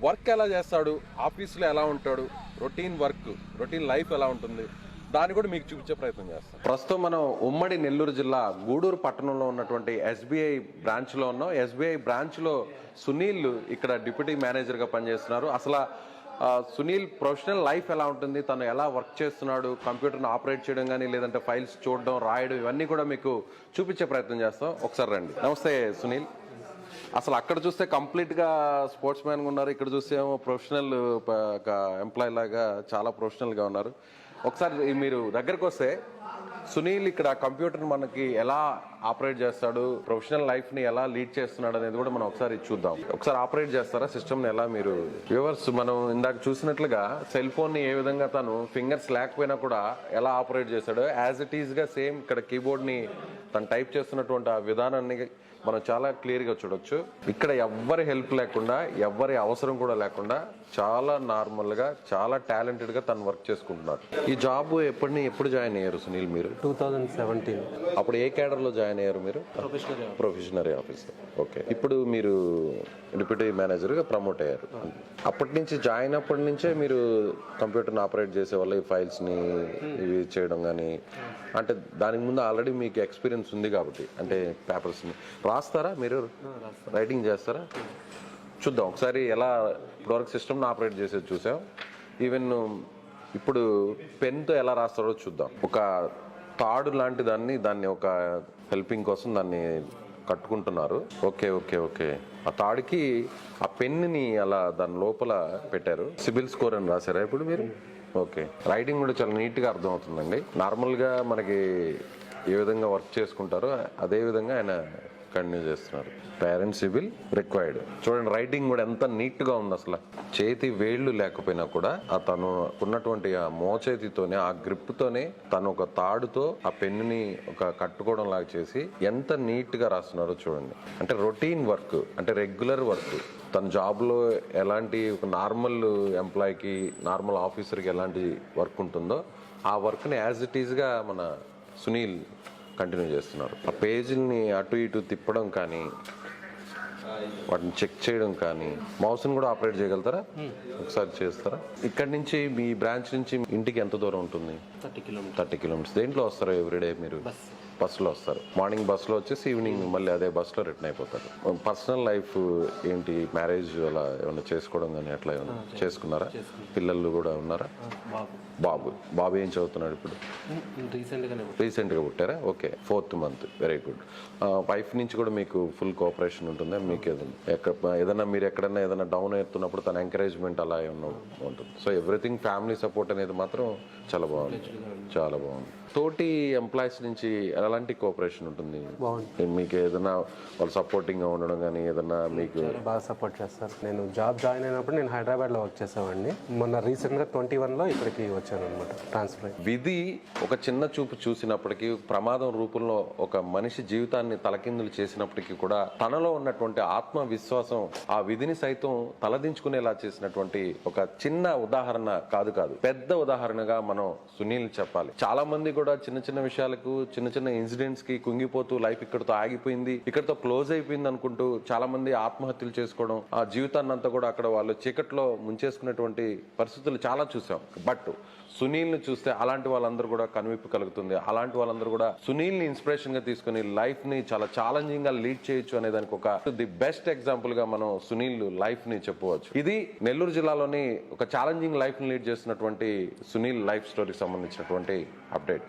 Work ఎలా చేస్తాడు, ఆఫీస్లో ఎలా ఉంటాడు, రొటీన్ లైఫ్ ఎలా ఉంటుంది, దాన్ని కూడా మీకు చూపించే ప్రయత్నం చేస్తాం. ప్రస్తుతం మనం ఉమ్మడి నెల్లూరు జిల్లా గూడూరు పట్టణంలో ఉన్నటువంటి ఎస్బీఐ బ్రాంచ్లో ఉన్నాం. ఎస్బీఐ బ్రాంచ్లో సునీల్ ఇక్కడ డిప్యూటీ మేనేజర్గా పనిచేస్తున్నారు. అసలు సునీల్ ప్రొఫెషనల్ లైఫ్ ఎలా ఉంటుంది, తను ఎలా వర్క్ చేస్తున్నాడు, కంప్యూటర్ని ఆపరేట్ చేయడం కానీ లేదంటే ఫైల్స్ చూడడం, రాయడం, ఇవన్నీ కూడా మీకు చూపించే ప్రయత్నం చేస్తాం. ఒకసారి రండి. నమస్తే సునీల్. అసలు అక్కడ చూస్తే కంప్లీట్గా స్పోర్ట్స్ మ్యాన్గా ఉన్నారు, ఇక్కడ చూస్తే ఏమో ప్రొఫెషనల్ ఎంప్లాయీ లాగా చాలా ప్రొఫెషనల్గా ఉన్నారు. ఒకసారి మీరు దగ్గరకు వస్తే సునీల్ ఇక్కడ కంప్యూటర్ మనకి ఎలా ఆపరేట్ చేస్తాడు, ప్రొఫెషనల్ లైఫ్ని ఎలా లీడ్ చేస్తున్నాడు అనేది కూడా మనం ఒకసారి చూద్దాం. ఒకసారి ఆపరేట్ చేస్తారా సిస్టమ్ని ఎలా? మీరు వ్యూవర్స్, మనం ఇందాక చూసినట్లుగా సెల్ ఫోన్ని ఏ విధంగా తను ఫింగర్స్ లేకపోయినా కూడా ఎలా ఆపరేట్ చేస్తాడో యాజ్ ఇట్ ఈస్గా సేమ్ ఇక్కడ కీబోర్డ్ని తను టైప్ చేస్తున్నటువంటి ఆ విధానాన్ని మనం చాలా క్లియర్గా చూడొచ్చు. ఇక్కడ ఎవ్వరి హెల్ప్ లేకుండా, ఎవ్వరి అవసరం కూడా లేకుండా చాలా నార్మల్గా, చాలా టాలెంటెడ్గా తను వర్క్ చేసుకుంటున్నారు. ఈ జాబ్ ఎప్పుడు జాయిన్ అయ్యారు సునీల్ మీరు? 2017. అప్పుడు ఏ క్యాడర్లో జాయిన్ అయ్యారు మీరు? ప్రొఫెషనరీ ఆఫీసర్. ఓకే. ఇప్పుడు మీరు డిప్యూటీ మేనేజర్గా ప్రమోట్ అయ్యారు. అప్పటి నుంచి జాయిన్ అప్పటి నుంచే మీరు కంప్యూటర్ని ఆపరేట్ చేసే వాళ్ళు, ఈ ఫైల్స్ని ఇవి చేయడం కానీ, అంటే దానికి ముందు ఆల్రెడీ మీకు ఎక్స్పీరియన్స్ ఉంది కాబట్టి, అంటే పేపర్స్ని రాస్తారా మీరు? రైటింగ్ చేస్తారా? చూద్దాం ఒకసారి ఎలా ఇప్పటివరకు సిస్టమ్ని ఆపరేట్ చేసేది చూసాం. ఈవెన్ ఇప్పుడు పెన్తో ఎలా రాస్తారో చూద్దాం. ఒక తాడు లాంటి దాన్ని ఒక హెల్పింగ్ కోసం దాన్ని కట్టుకుంటున్నారు. Okay okay okay. ఆ తాడుకి ఆ పెన్ని అలా దాని లోపల పెట్టారు. సిబిల్ స్కోర్ అని రాశారా ఇప్పుడు మీరు? ఓకే. రైటింగ్ కూడా చాలా నీట్గా అర్థమవుతుందండి. నార్మల్గా మనకి ఏ విధంగా వర్క్ చేసుకుంటారో అదే విధంగా ఆయన కంటిన్యూ చేస్తున్నారు. Parents civil required. చూడండి రైటింగ్ కూడా ఎంత నీట్గా ఉంది. అసలు చేతి వేళ్లు లేకపోయినా కూడా తను ఉన్నటువంటి ఆ మోచేతితోనే, ఆ గ్రిప్తోనే తను ఒక తాడుతో ఆ పెన్నుని ఒక కట్టుకోవడం లాగా చేసి ఎంత నీట్గా రాస్తున్నారో చూడండి. అంటే రొటీన్ వర్క్, అంటే రెగ్యులర్ వర్క్. తన జాబ్లో ఎలాంటి ఒక నార్మల్ ఎంప్లాయీకి, నార్మల్ ఆఫీసర్కి ఎలాంటి వర్క్ ఉంటుందో ఆ వర్క్ని యాజ్ ఇట్ ఈజ్గా మన సునీల్ కంటిన్యూ చేస్తున్నారు. ఆ పేజీలని అటు ఇటు తిప్పడం కానీ, వాటిని చెక్ చేయడం కానీ, మౌస్ని కూడా ఆపరేట్ చేయగలుగుతారా? ఒకసారి చేస్తారా? ఇక్కడ నుంచి మీ బ్రాంచ్ నుంచి ఇంటికి ఎంత దూరం ఉంటుంది? 30 కిలోమీటర్స్. దేంట్లో వస్తారు ఎవ్రీడే మీరు? బస్సులో వస్తారు. మార్నింగ్ బస్సులో వచ్చేసి ఈవినింగ్ మళ్ళీ అదే బస్సులో రిటర్న్ అయిపోతారు. పర్సనల్ లైఫ్ ఏంటి? మ్యారేజ్ అలా ఏమైనా చేసుకోవడం కానీ అట్లా ఏమైనా చేసుకున్నారా? పిల్లలు కూడా ఉన్నారా? బాబు ఏం చదువుతున్నాడు ఇప్పుడు? రీసెంట్గా పుట్టారా? Okay. 4th month. Very good. Wife నుంచి కూడా మీకు ఫుల్ కోఆపరేషన్ ఉంటుందా? మీకు ఏదైనా మీరు ఎక్కడైనా ఏదైనా డౌన్ అవుతున్నప్పుడు తన ఎంకరేజ్మెంట్ అలా ఏమన్నా ఉంటుంది? సో ఎవ్రీథింగ్ ఫ్యామిలీ సపోర్ట్ అనేది మాత్రం చాలా బాగుంది, చాలా బాగుంది. తోటి ఎంప్లాయీస్ నుంచి ఎలాంటి కోఆపరేషన్ ఉంటుంది మీకు? ఏదైనా వాళ్ళు సపోర్టింగ్ గా ఉండడం కానీ ఏదన్నా మీకు? బాగా సపోర్ట్ చేస్తారు. నేను జాబ్ జాయిన్ అయినప్పుడు నేను హైదరాబాద్లో వర్క్ చేసేవాడిని. మొన్న రీసెంట్గా 21లో ఇక్కడికి వచ్చాను అనమాట, ట్రాన్స్ఫర్. విధి ఒక చిన్న చూపు చూసినప్పటికీ, ప్రమాదం రూపంలో ఒక మనిషి జీవితాన్ని తలకిందులు చేసినప్పటికీ కూడా తనలో ఉన్నటువంటి ఆత్మవిశ్వాసం ఆ విధిని సైతం తలదించుకునేలా చేసినటువంటి ఒక చిన్న ఉదాహరణ కాదు, పెద్ద ఉదాహరణగా మనం సునీల్ చెప్పాలి. చాలా మంది కూడా చిన్న చిన్న విషయాలకు, చిన్న చిన్న ఇన్సిడెంట్స్ కి కుంగిపోతూ లైఫ్ ఇక్కడతో ఆగిపోయింది, ఇక్కడతో క్లోజ్ అయిపోయింది అనుకుంటూ చాలా మంది ఆత్మహత్యలు చేసుకోవడం, ఆ జీవితాన్ని అంతా కూడా అక్కడ వాళ్ళు చీకట్లో ముంచేసుకునేటువంటి పరిస్థితులు చాలా చూసాం. బట్ సునీల్ ని చూస్తే అలాంటి వాళ్ళందరూ కూడా కనువిప్పు కలుగుతుంది. అలాంటి వాళ్ళందరూ కూడా సునీల్ ని ఇన్స్పిరేషన్ గా తీసుకుని లైఫ్ ని చాలా ఛాలెంజింగ్ గా లీడ్ చేయొచ్చు అనే దానికి ఒక ది బెస్ట్ ఎగ్జాంపుల్ గా మనం సునీల్ లైఫ్ ని చెప్పవచ్చు. ఇది నెల్లూరు జిల్లాలోని ఒక ఛాలెంజింగ్ లైఫ్ ని లీడ్ చేస్తున్నటువంటి సునీల్ లైఫ్ స్టోరీకి సంబంధించినటువంటి అప్డేట్.